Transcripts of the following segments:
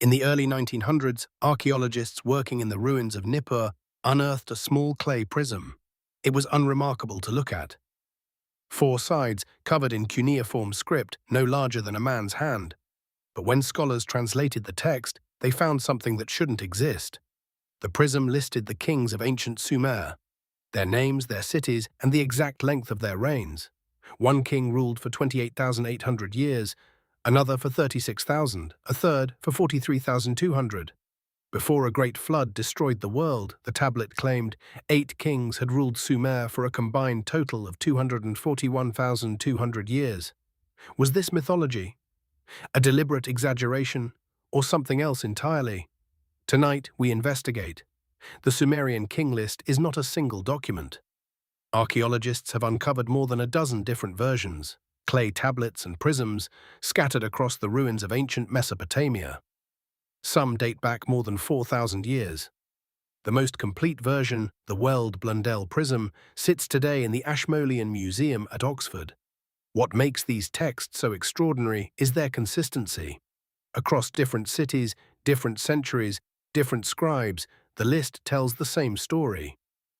In the early 1900s, archaeologists working in the ruins of Nippur unearthed a small clay prism. It was unremarkable to look at. 4 sides covered in cuneiform script no larger than a man's hand. But when scholars translated the text, they found something that shouldn't exist. The prism listed the kings of ancient Sumer, their names, their cities, and the exact length of their reigns. One king ruled for 28,800 years, another for 36,000, a third for 43,200. Before a great flood destroyed the world, the tablet claimed 8 kings had ruled Sumer for a combined total of 241,200 years. Was this mythology? A deliberate exaggeration? Or something else entirely? Tonight, we investigate. The Sumerian King List is not a single document. Archaeologists have uncovered more than a dozen different versions, clay tablets and prisms, scattered across the ruins of ancient Mesopotamia. Some date back more than 4,000 years. The most complete version, the Weld Blundell Prism, sits today in the Ashmolean Museum at Oxford. What makes these texts so extraordinary is their consistency. Across different cities, different centuries, different scribes, the list tells the same story.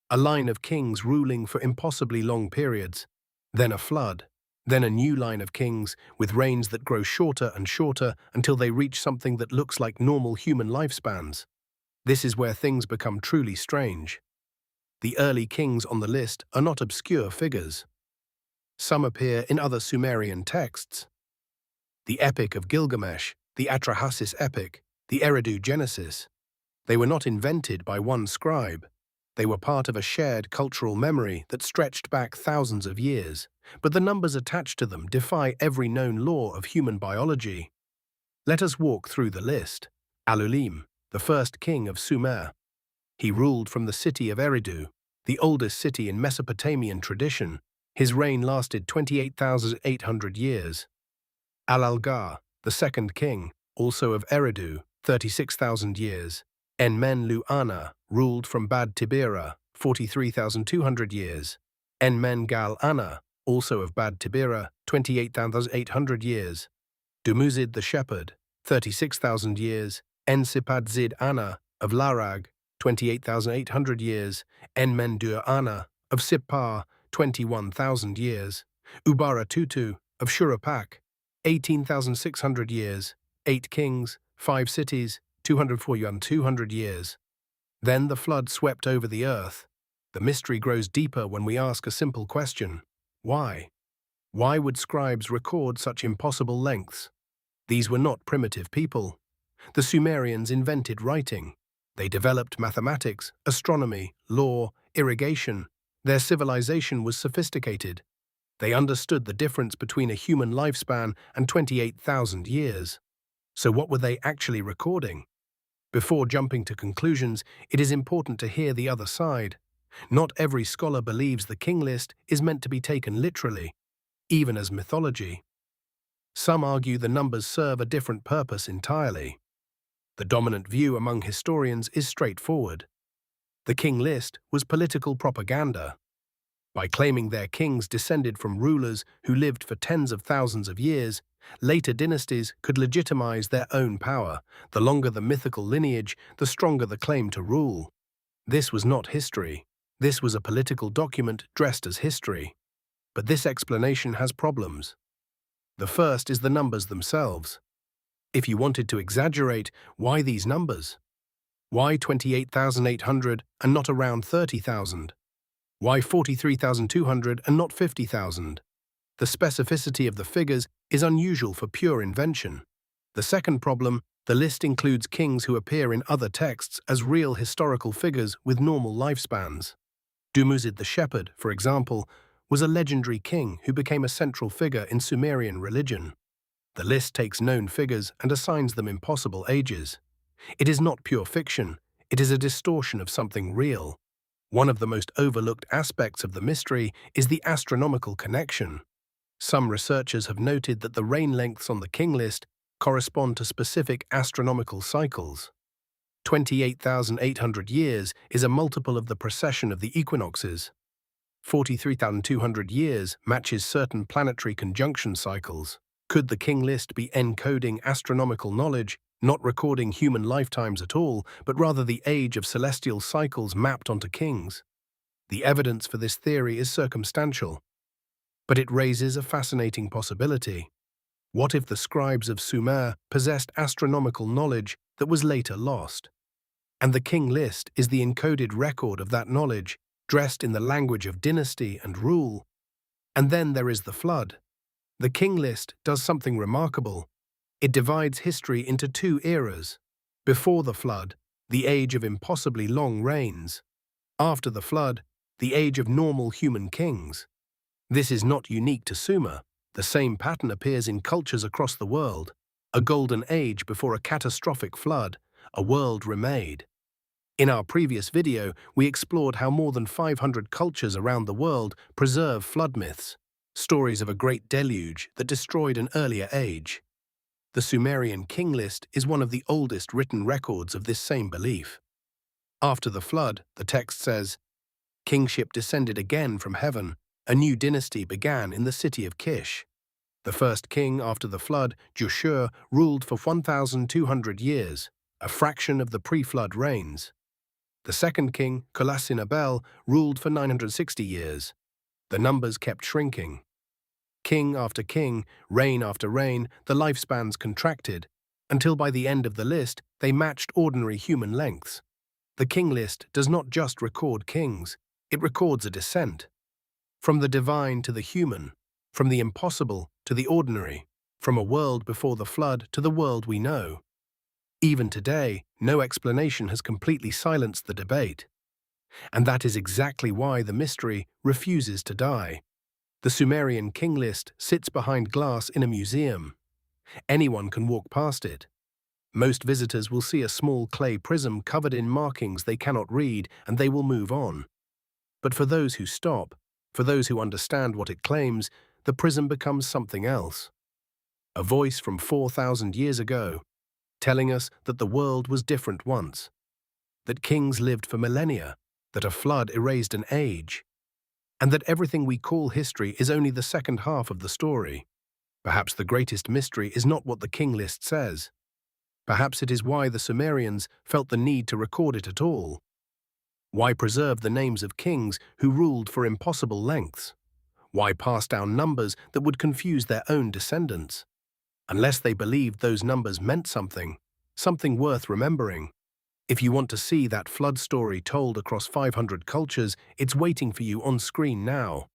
A line of kings ruling for impossibly long periods, then a flood, then a new line of kings with reigns that grow shorter and shorter until they reach something that looks like normal human lifespans. This is where things become truly strange. The early kings on the list are not obscure figures. Some appear in other Sumerian texts. The Epic of Gilgamesh, the Atrahasis Epic, the Eridu Genesis. They were not invented by one scribe. They were part of a shared cultural memory that stretched back thousands of years, but the numbers attached to them defy every known law of human biology. Let us walk through the list. Alulim, the first king of Sumer. He ruled from the city of Eridu, the oldest city in Mesopotamian tradition. His reign lasted 28,800 years. Al-Algar, the second king, also of Eridu, 36,000 years. Enmen-Lu-Ana ruled from Bad Tibira, 43,200 years. Enmen-Gal-Ana, also of Bad Tibira, 28,800 years. Dumuzid the shepherd, 36,000 years. Ensipad-Zid-Ana of Larag, 28,800 years. Enmen-Dur-Ana of Sippar, 21,000 years. Ubara-Tutu of Shurapak, 18,600 years. 8 kings, 5 cities, 200 years. Then the flood swept over the earth. The mystery grows deeper when we ask a simple question. Why? Why would scribes record such impossible lengths? These were not primitive people. The Sumerians invented writing. They developed mathematics, astronomy, law, irrigation. Their civilization was sophisticated. They understood the difference between a human lifespan and 28,000 years. So what were they actually recording? Before jumping to conclusions, it is important to hear the other side. Not every scholar believes the King List is meant to be taken literally, even as mythology. Some argue the numbers serve a different purpose entirely. The dominant view among historians is straightforward. The King List was political propaganda. By claiming their kings descended from rulers who lived for tens of thousands of years, later dynasties could legitimize their own power. The longer the mythical lineage, the stronger the claim to rule. This was not history. This was a political document dressed as history. But this explanation has problems. The first is the numbers themselves. If you wanted to exaggerate, why these numbers? Why 28,800 and not around 30,000? Why 43,200 and not 50,000? The specificity of the figures is unusual for pure invention. The second problem, the list includes kings who appear in other texts as real historical figures with normal lifespans. Dumuzid the shepherd, for example, was a legendary king who became a central figure in Sumerian religion. The list takes known figures and assigns them impossible ages. It is not pure fiction, it is a distortion of something real. One of the most overlooked aspects of the mystery is the astronomical connection. Some researchers have noted that the reign lengths on the King List correspond to specific astronomical cycles. 28,800 years is a multiple of the precession of the equinoxes. 43,200 years matches certain planetary conjunction cycles. Could the King List be encoding astronomical knowledge, not recording human lifetimes at all, but rather the age of celestial cycles mapped onto kings. The evidence for this theory is circumstantial, but it raises a fascinating possibility. What if the scribes of Sumer possessed astronomical knowledge that was later lost? And the King List is the encoded record of that knowledge, dressed in the language of dynasty and rule. And then there is the flood. The King List does something remarkable. It divides history into two eras. Before the flood, the age of impossibly long reigns. After the flood, the age of normal human kings. This is not unique to Sumer. The same pattern appears in cultures across the world. A golden age before a catastrophic flood, a world remade. In our previous video, we explored how more than 500 cultures around the world preserve flood myths, stories of a great deluge that destroyed an earlier age. The Sumerian King List is one of the oldest written records of this same belief. After the flood, the text says, "Kingship descended again from heaven. A new dynasty began in the city of Kish. The first king after the flood, Jushur, ruled for 1,200 years, a fraction of the pre-flood reigns. The second king, Kulasinabel, ruled for 960 years. The numbers kept shrinking. King after king, reign after reign, the lifespans contracted, until by the end of the list they matched ordinary human lengths. The King List does not just record kings, it records a descent. From the divine to the human, from the impossible to the ordinary, from a world before the flood to the world we know. Even today, no explanation has completely silenced the debate. And that is exactly why the mystery refuses to die. The Sumerian King List sits behind glass in a museum. Anyone can walk past it. Most visitors will see a small clay prism covered in markings they cannot read, and they will move on. But for those who stop, for those who understand what it claims, the prism becomes something else. A voice from 4,000 years ago, telling us that the world was different once, that kings lived for millennia, that a flood erased an age, and that everything we call history is only the second half of the story. Perhaps the greatest mystery is not what the King List says. Perhaps it is why the Sumerians felt the need to record it at all. Why preserve the names of kings who ruled for impossible lengths? Why pass down numbers that would confuse their own descendants? Unless they believed those numbers meant something worth remembering. If you want to see that flood story told across 500 cultures, it's waiting for you on screen now.